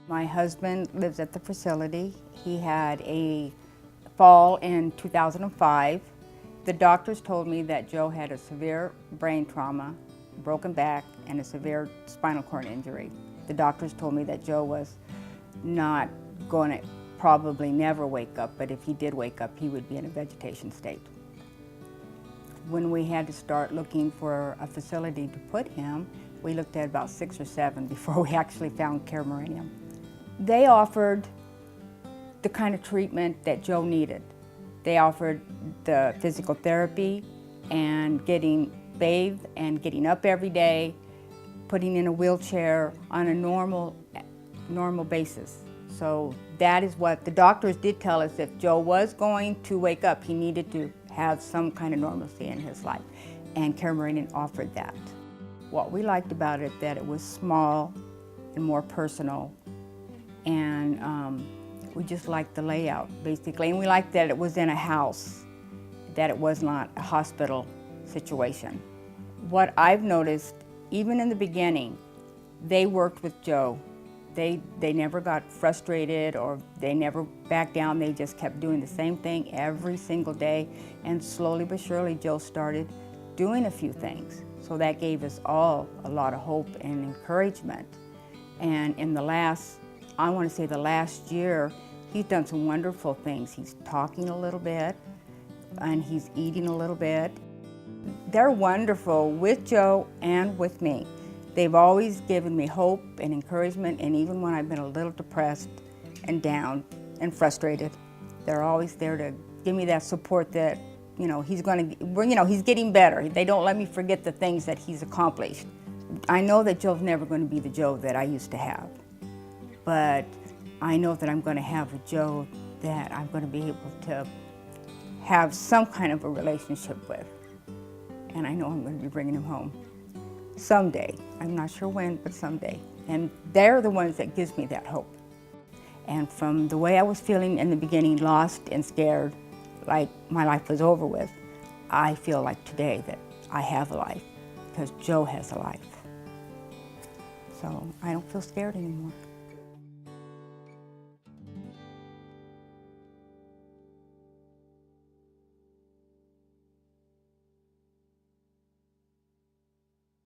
My husband lives at the facility. He had a fall in 2005. The doctors told me that Joe had a severe brain trauma, broken back, and a severe spinal cord injury. The doctors told me that Joe was not going to probably never wake up, but if he did wake up, he would be in a vegetation state. When we had to start looking for a facility to put him, we looked at about 6 or 7 before we actually found Care Meridian. They offered the kind of treatment that Joe needed. They offered the physical therapy and getting bathed and getting up every day, putting in a wheelchair on a normal basis. So that is what the doctors did tell us. If Joe was going to wake up, he needed to have some kind of normalcy in his life, and Care Meridian offered that. What we liked about it, that it was small and more personal, and we just liked the layout, basically, and we liked that it was in a house, that it was not a hospital situation. What I've noticed, even in the beginning, they worked with Joe. They never got frustrated or they never backed down. They just kept doing the same thing every single day, and slowly but surely Joe started doing a few things. So that gave us all a lot of hope and encouragement. And in the last, I want to say the last year, he's done some wonderful things. He's talking a little bit and he's eating a little bit. They're wonderful with Joe and with me. They've always given me hope and encouragement, and even when I've been a little depressed and down and frustrated, they're always there to give me that support that, he's he's getting better. They don't let me forget the things that he's accomplished. I know that Joe's never going to be the Joe that I used to have, but I know that I'm going to have a Joe that I'm going to be able to have some kind of a relationship with, and I know I'm going to be bringing him home. Someday. I'm not sure when, but someday. And they're the ones that gives me that hope. And from the way I was feeling in the beginning, lost and scared, like my life was over with, I feel like today that I have a life because Joe has a life. So I don't feel scared anymore.